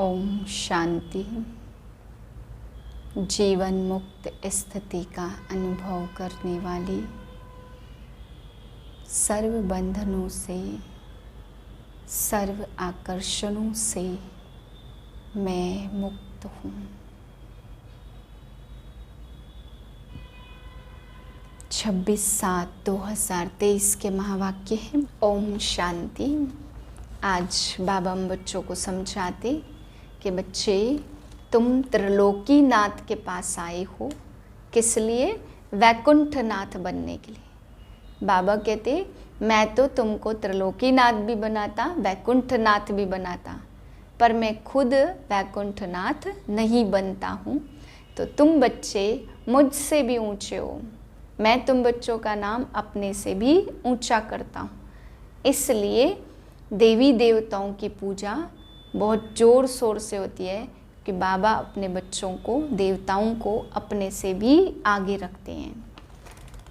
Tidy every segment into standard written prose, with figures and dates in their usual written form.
ओम शांति। जीवन मुक्त स्थिति का अनुभव करने वाली, सर्व बंधनों से, सर्व आकर्षणों से मैं मुक्त हूँ। 26/7/2023 के महावाक्य हैं ओम शांति। आज बाबा हम बच्चों को समझाते कि बच्चे, तुम त्रिलोकीनाथ के पास आए हो, किस लिए? वैकुंठनाथ बनने के लिए। बाबा कहते, मैं तो तुमको त्रिलोकीनाथ भी बनाता, वैकुंठनाथ भी बनाता, पर मैं खुद वैकुंठनाथ नहीं बनता हूँ। तो तुम बच्चे मुझसे भी ऊंचे हो, मैं तुम बच्चों का नाम अपने से भी ऊंचा करता हूँ। इसलिए देवी देवताओं की पूजा बहुत ज़ोर शोर से होती है कि बाबा अपने बच्चों को, देवताओं को अपने से भी आगे रखते हैं।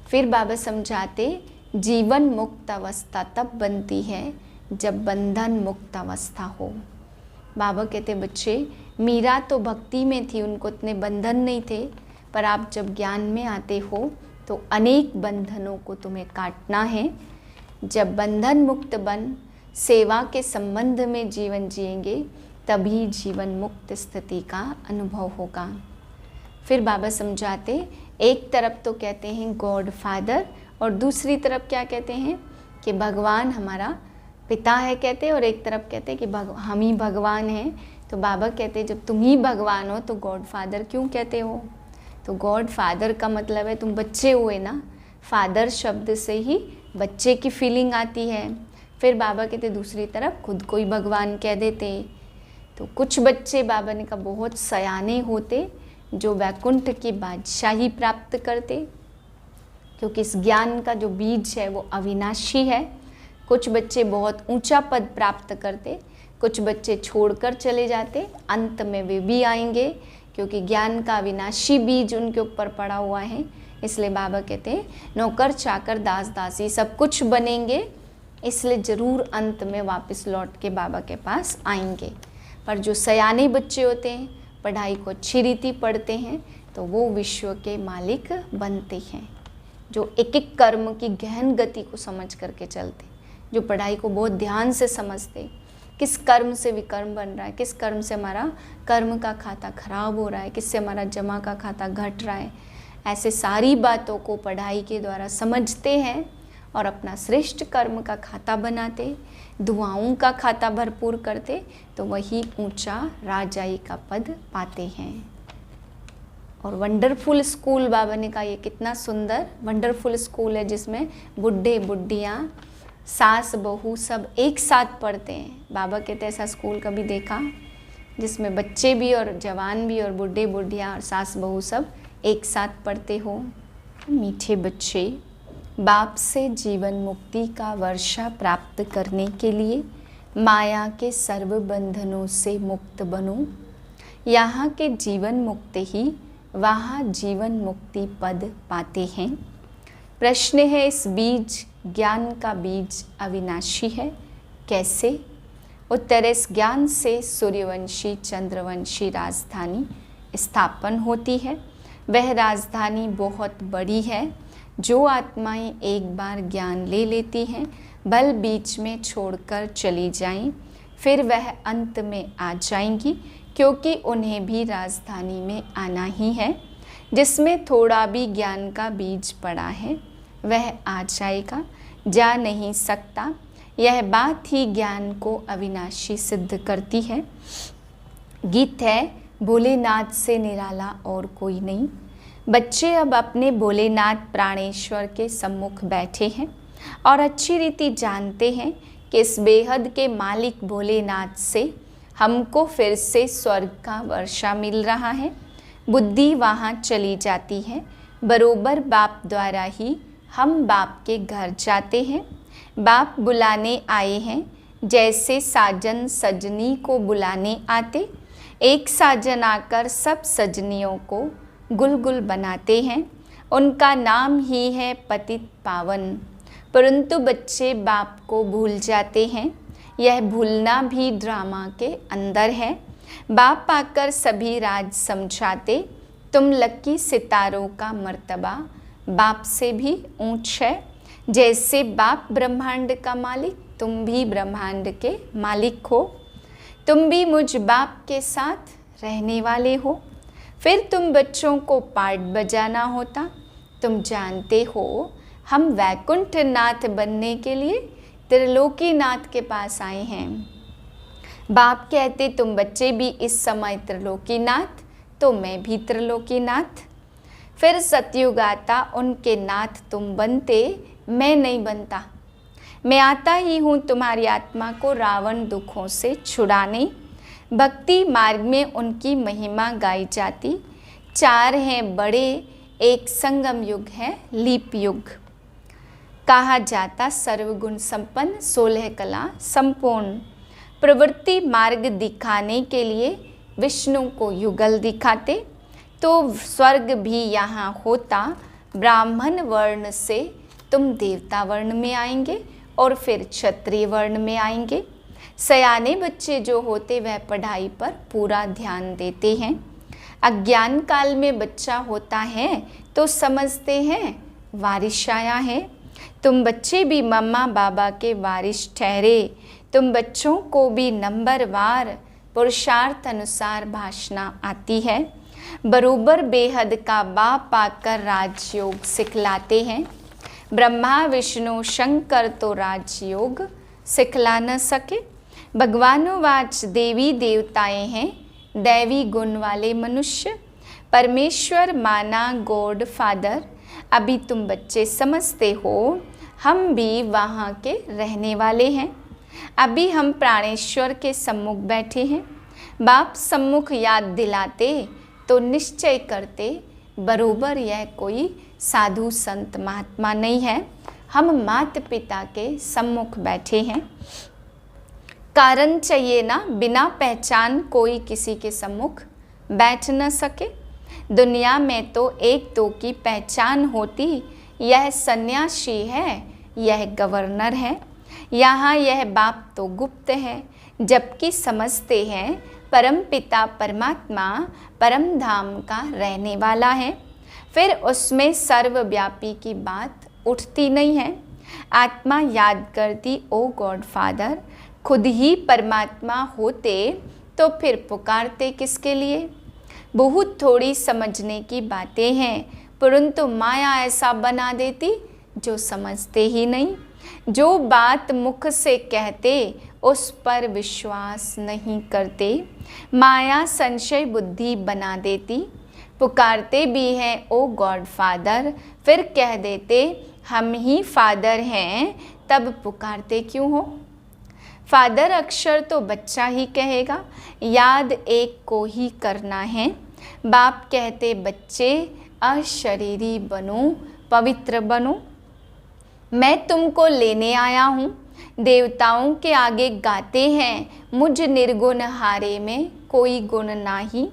फिर बाबा समझाते, जीवन मुक्त अवस्था तब बनती है जब बंधन मुक्त अवस्था हो। बाबा कहते, बच्चे मीरा तो भक्ति में थी, उनको इतने बंधन नहीं थे, पर आप जब ज्ञान में आते हो तो अनेक बंधनों को तुम्हें काटना है। जब बंधन मुक्त बन सेवा के संबंध में जीवन जिएंगे, तभी जीवन मुक्त स्थिति का अनुभव होगा। फिर बाबा समझाते, एक तरफ तो कहते हैं गॉड फादर, और दूसरी तरफ क्या कहते हैं कि भगवान हमारा पिता है कहते हैं, और एक तरफ कहते हैं कि हम ही भगवान हैं। तो बाबा कहते, जब तुम ही भगवान हो तो गॉड फादर क्यों कहते हो? तो गॉड फादर का मतलब है तुम बच्चे हुए ना, फादर शब्द से ही बच्चे की फीलिंग आती है। फिर बाबा कहते, दूसरी तरफ खुद को ही भगवान कह देते। तो कुछ बच्चे बाबा ने कहा बहुत सयाने होते, जो वैकुंठ की बादशाही प्राप्त करते, क्योंकि इस ज्ञान का जो बीज है वो अविनाशी है। कुछ बच्चे बहुत ऊंचा पद प्राप्त करते, कुछ बच्चे छोड़कर चले जाते, अंत में वे भी आएंगे, क्योंकि ज्ञान का अविनाशी बीज उनके ऊपर पड़ा हुआ है। इसलिए बाबा कहते हैं नौकर चाकर दास दासी सब कुछ बनेंगे, इसलिए ज़रूर अंत में वापस लौट के बाबा के पास आएंगे। पर जो सयाने बच्चे होते हैं, पढ़ाई को अच्छी रीति पढ़ते हैं, तो वो विश्व के मालिक बनते हैं। जो एक एक कर्म की गहन गति को समझ करके चलते, जो पढ़ाई को बहुत ध्यान से समझते, किस कर्म से विकर्म बन रहा है, किस कर्म से हमारा कर्म का खाता खराब हो रहा है, किससे हमारा जमा का खाता घट रहा है, ऐसे सारी बातों को पढ़ाई के द्वारा समझते हैं और अपना श्रेष्ठ कर्म का खाता बनाते, दुआओं का खाता भरपूर करते, तो वही ऊंचा राजाई का पद पाते हैं। और वंडरफुल स्कूल, बाबा ने कहा ये कितना सुंदर वंडरफुल स्कूल है, जिसमें बुढ़े बुढ़ियाँ सास बहू सब एक साथ पढ़ते हैं। बाबा कहते ऐसा स्कूल कभी देखा जिसमें बच्चे भी और जवान भी और बुढ़े बुढ़ियाँ और सास बहू सब एक साथ पढ़ते हो? मीठे बच्चे, बाप से जीवन मुक्ति का वर्षा प्राप्त करने के लिए माया के सर्व बंधनों से मुक्त बनो। यहाँ के जीवन मुक्त ही वहाँ जीवन मुक्ति पद पाते हैं। प्रश्न है, इस बीज ज्ञान का बीज अविनाशी है, कैसे? उत्तर, इस ज्ञान से सूर्यवंशी चंद्रवंशी राजधानी स्थापन होती है। वह राजधानी बहुत बड़ी है। जो आत्माएं एक बार ज्ञान ले लेती हैं, बल बीच में छोड़कर चली जाएं, फिर वह अंत में आ जाएंगी, क्योंकि उन्हें भी राजधानी में आना ही है। जिसमें थोड़ा भी ज्ञान का बीज पड़ा है वह आ जाएगा, जा नहीं सकता। यह बात ही ज्ञान को अविनाशी सिद्ध करती है। गीत है, भोलेनाथ से निराला और कोई नहीं। बच्चे अब अपने भोलेनाथ प्राणेश्वर के सम्मुख बैठे हैं और अच्छी रीति जानते हैं कि इस बेहद के मालिक भोलेनाथ से हमको फिर से स्वर्ग का वर्षा मिल रहा है। बुद्धि वहाँ चली जाती है। बरोबर बाप द्वारा ही हम बाप के घर जाते हैं। बाप बुलाने आए हैं, जैसे साजन सजनी को बुलाने आते। एक साजन आकर सब सजनियों को गुलगुल बनाते हैं। उनका नाम ही है पतित पावन। परंतु बच्चे बाप को भूल जाते हैं। यह भूलना भी ड्रामा के अंदर है। बाप आकर सभी राज समझाते, तुम लकी सितारों का मर्तबा बाप से भी ऊंच है। जैसे बाप ब्रह्मांड का मालिक, तुम भी ब्रह्मांड के मालिक हो। तुम भी मुझ बाप के साथ रहने वाले हो। फिर तुम बच्चों को पाठ बजाना होता। तुम जानते हो हम वैकुंठ नाथ बनने के लिए त्रिलोकी नाथ के पास आए हैं। बाप कहते, तुम बच्चे भी इस समय त्रिलोकी नाथ, तो मैं भी त्रिलोकी नाथ। फिर सतयुग आता, उनके नाथ तुम बनते, मैं नहीं बनता। मैं आता ही हूँ तुम्हारी आत्मा को रावण दुखों से छुड़ाने। भक्ति मार्ग में उनकी महिमा गाई जाती। 4 हैं बड़े, एक संगम युग है लीप युग। कहा जाता सर्वगुण संपन्न, 16 कला संपूर्ण। प्रवृत्ति मार्ग दिखाने के लिए विष्णु को युगल दिखाते, तो स्वर्ग भी यहाँ होता। ब्राह्मण वर्ण से तुम देवता वर्ण में आएंगे और फिर क्षत्रिय वर्ण में आएंगे। सयाने बच्चे जो होते वह पढ़ाई पर पूरा ध्यान देते हैं। अज्ञान काल में बच्चा होता है तो समझते हैं वारिश आया है। तुम बच्चे भी मम्मा बाबा के वारिश ठहरे। तुम बच्चों को भी नंबरवार पुरुषार्थ अनुसार भाषणा आती है। बरोबर बेहद का बाप आकर राजयोग सिखलाते हैं। ब्रह्मा विष्णु शंकर तो राजयोग सिखला न सके। भगवानोवाच देवी देवताएं हैं दैवी गुण वाले मनुष्य। परमेश्वर माना गॉड फादर। अभी तुम बच्चे समझते हो हम भी वहाँ के रहने वाले हैं। अभी हम प्राणेश्वर के सम्मुख बैठे हैं। बाप सम्मुख याद दिलाते तो निश्चय करते, बरोबर यह कोई साधु संत महात्मा नहीं है, हम माता पिता के सम्मुख बैठे हैं। कारण चाहिए ना, बिना पहचान कोई किसी के सम्मुख बैठ न सके। दुनिया में तो 1-2 की पहचान होती, यह सन्यासी है, यह गवर्नर है। यहाँ यह बाप तो गुप्त है, जबकि समझते हैं परम पिता परमात्मा परम धाम का रहने वाला है। फिर उसमें सर्वव्यापी की बात उठती नहीं है। आत्मा याद करती, ओ गॉड फादर, खुद ही परमात्मा होते तो फिर पुकारते किसके लिए। बहुत थोड़ी समझने की बातें हैं, परंतु माया ऐसा बना देती जो समझते ही नहीं। जो बात मुख से कहते उस पर विश्वास नहीं करते। माया संशय बुद्धि बना देती। पुकारते भी हैं ओ गॉड फादर, फिर कह देते हम ही फादर हैं, तब पुकारते क्यों हो। फादर अक्षर तो बच्चा ही कहेगा, याद एक को ही करना है। बाप कहते बच्चे अशरीरी बनो, पवित्र बनो। मैं तुमको लेने आया हूँ। देवताओं के आगे गाते हैं मुझ निर्गुण हारे में कोई गुण नाही।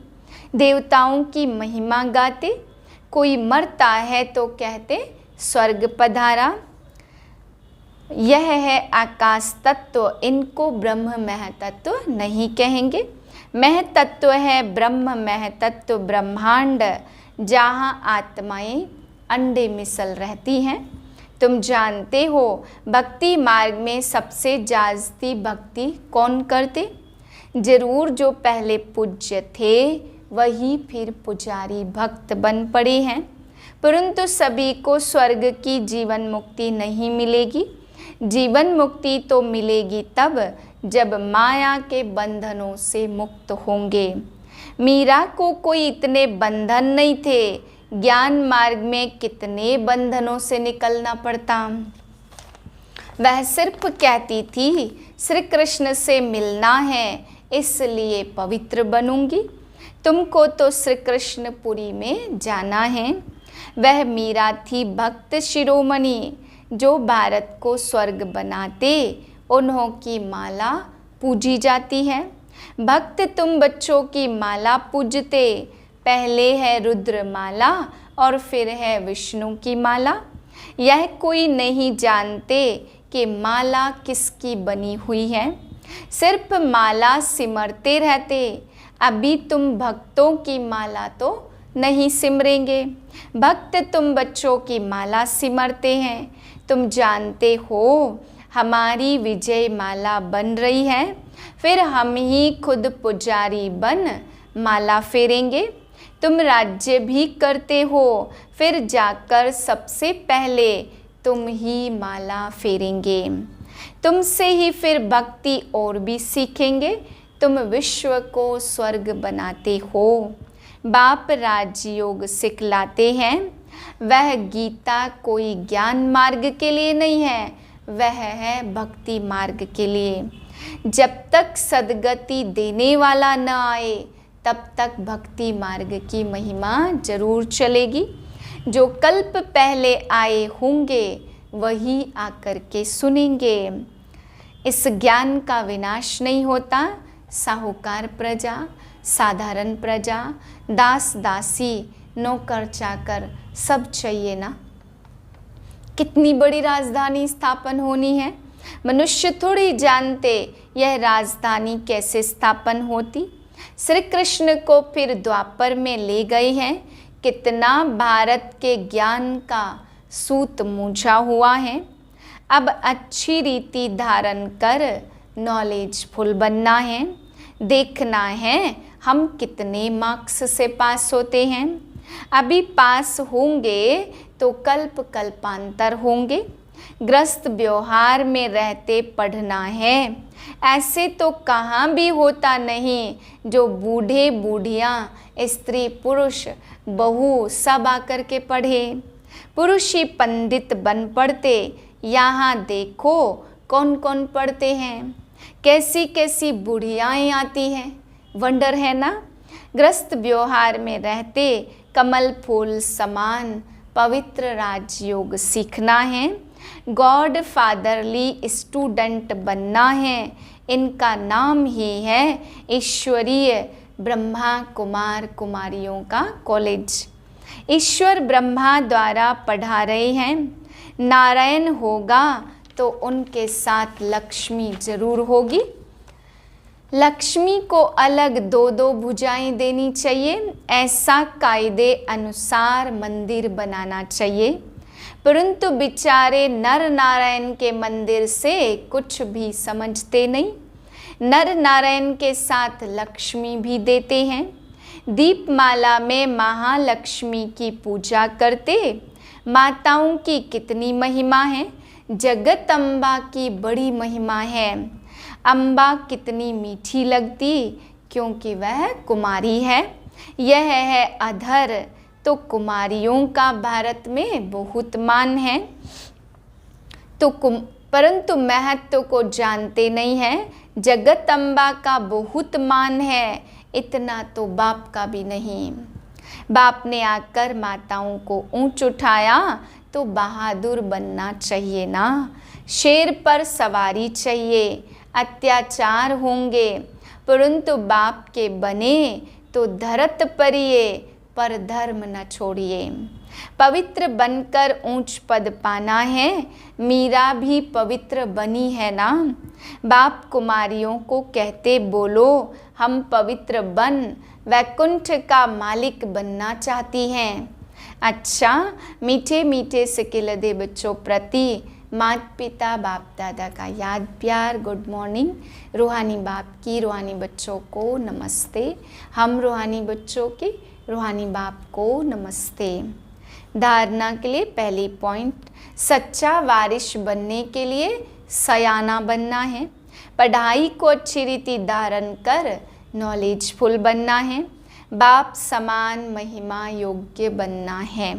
देवताओं की महिमा गाते, कोई मरता है तो कहते स्वर्ग पधारा। यह है आकाश तत्व, इनको ब्रह्म महतत्व नहीं कहेंगे। महतत्व है ब्रह्म महतत्व ब्रह्मांड, जहाँ आत्माएं अंडे मिसल रहती हैं। तुम जानते हो भक्ति मार्ग में सबसे जास्ती भक्ति कौन करते। जरूर जो पहले पूज्य थे वही फिर पुजारी भक्त बन पड़े हैं, परंतु सभी को स्वर्ग की जीवन मुक्ति नहीं मिलेगी। जीवन मुक्ति तो मिलेगी तब जब माया के बंधनों से मुक्त होंगे। मीरा को कोई इतने बंधन नहीं थे, ज्ञान मार्ग में कितने बंधनों से निकलना पड़ता। वह सिर्फ कहती थी श्री कृष्ण से मिलना है, इसलिए पवित्र बनूंगी। तुमको तो श्री कृष्णपुरी में जाना है। वह मीरा थी भक्त शिरोमणि, जो भारत को स्वर्ग बनाते, उन्हों की माला पूजी जाती है। भक्त तुम बच्चों की माला पूजते, पहले है रुद्र माला और फिर है विष्णु की माला। यह कोई नहीं जानते कि माला किसकी बनी हुई है। सिर्फ माला सिमरते रहते, अभी तुम भक्तों की माला तो नहीं सिमरेंगे। भक्त तुम बच्चों की माला सिमरते हैं, तुम जानते हो हमारी विजय माला बन रही है, फिर हम ही खुद पुजारी बन माला फेरेंगे। तुम राज्य भी करते हो, फिर जाकर सबसे पहले तुम ही माला फेरेंगे। तुमसे ही फिर भक्ति और भी सीखेंगे, तुम विश्व को स्वर्ग बनाते हो। बाप राजयोग सिखलाते हैं, वह गीता कोई ज्ञान मार्ग के लिए नहीं है, वह है भक्ति मार्ग के लिए। जब तक सद्गति देने वाला न आए, तब तक भक्ति मार्ग की महिमा जरूर चलेगी। जो कल्प पहले आए होंगे, वही आकर के सुनेंगे। इस ज्ञान का विनाश नहीं होता। साहूकार प्रजा, साधारण प्रजा, दास दासी, नौकर चाकर सब चाहिए ना। कितनी बड़ी राजधानी स्थापन होनी है, मनुष्य थोड़ी जानते यह राजधानी कैसे स्थापन होती। श्री कृष्ण को फिर द्वापर में ले गए हैं। कितना भारत के ज्ञान का सूत मूंझा हुआ है। अब अच्छी रीति धारण कर नॉलेजफुल बनना है। देखना है हम कितने मार्क्स से पास होते हैं। अभी पास होंगे तो कल्प कल्पांतर होंगे। ग्रस्त व्यवहार में रहते पढ़ना है। ऐसे तो कहाँ भी होता नहीं, जो बूढ़े बूढ़ियाँ, स्त्री पुरुष, बहू सब आकर के पढ़े। पुरुष ही पंडित बन पढ़ते। यहाँ देखो कौन कौन पढ़ते हैं, कैसी कैसी बुढ़ियाएँ आती हैं, वंडर है ना। ग्रस्त व्यवहार में रहते कमल फूल समान पवित्र राजयोग सीखना है। गॉड फादरली स्टूडेंट बनना है। इनका नाम ही है ईश्वरीय ब्रह्मा कुमार कुमारियों का कॉलेज। ईश्वर ब्रह्मा द्वारा पढ़ा रहे हैं। नारायण होगा तो उनके साथ लक्ष्मी जरूर होगी। लक्ष्मी को अलग दो दो भुजाएं देनी चाहिए। ऐसा कायदे अनुसार मंदिर बनाना चाहिए। परंतु बेचारे नर नारायण के मंदिर से कुछ भी समझते नहीं। नर नारायण के साथ लक्ष्मी भी देते हैं। दीपमाला में महालक्ष्मी की पूजा करते। माताओं की कितनी महिमा है। जगत अम्बा की बड़ी महिमा है। अम्बा कितनी मीठी लगती, क्योंकि वह कुमारी है। यह है अधर, तो कुमारियों का भारत में बहुत मान है। तो परंतु महत्व को जानते नहीं है। जगत अम्बा का बहुत मान है, इतना तो बाप का भी नहीं। बाप ने आकर माताओं को ऊंच उठाया, तो बहादुर बनना चाहिए ना। शेर पर सवारी चाहिए। अत्याचार होंगे, परंतु बाप के बने तो धरत परिये, पर धर्म न छोड़िए। पवित्र बनकर ऊंच पद पाना है। मीरा भी पवित्र बनी है ना। बाप कुमारियों को कहते, बोलो हम पवित्र बन वैकुंठ का मालिक बनना चाहती हैं। अच्छा, मीठे मीठे सिकिलदे बच्चों प्रति माता पिता बाप दादा का याद प्यार गुड मॉर्निंग। रूहानी बाप की रूहानी बच्चों को नमस्ते। हम रूहानी बच्चों के रूहानी बाप को नमस्ते। धारणा के लिए पहली पॉइंट, सच्चा वारिश बनने के लिए सयाना बनना है। पढ़ाई को अच्छी रीति धारण कर नॉलेजफुल बनना है। बाप समान महिमा योग्य बनना है।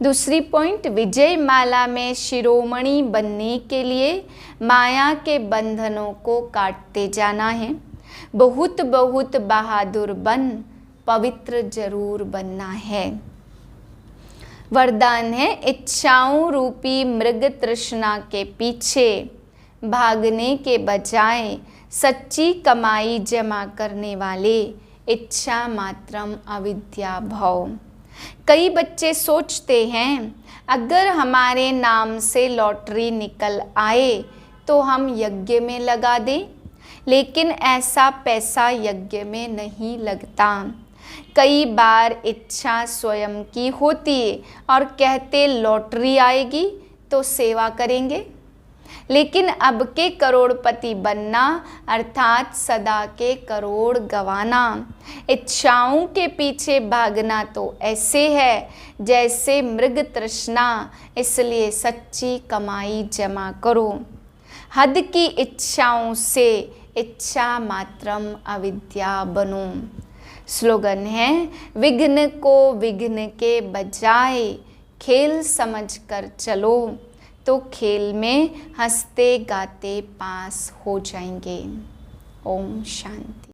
दूसरी पॉइंट, विजय माला में शिरोमणि बनने के लिए माया के बंधनों को काटते जाना है। बहुत बहुत बहादुर बन पवित्र जरूर बनना है। वरदान है, इच्छाओं रूपी मृग तृष्णा के पीछे भागने के बजाय सच्ची कमाई जमा करने वाले इच्छा मात्रम अविद्या भव। कई बच्चे सोचते हैं, अगर हमारे नाम से लॉटरी निकल आए तो हम यज्ञ में लगा दें। लेकिन ऐसा पैसा यज्ञ में नहीं लगता। कई बार इच्छा स्वयं की होती है और कहते लॉटरी आएगी तो सेवा करेंगे, लेकिन अब के करोड़पति बनना अर्थात सदा के करोड़ गंवाना। इच्छाओं के पीछे भागना तो ऐसे है जैसे मृग तृष्णा, इसलिए सच्ची कमाई जमा करो। हद की इच्छाओं से इच्छा मात्रम अविद्या बनो। स्लोगन है, विघ्न को विघ्न के बजाय खेल समझकर चलो तो खेल में हंसते गाते पास हो जाएंगे। ओम शांति।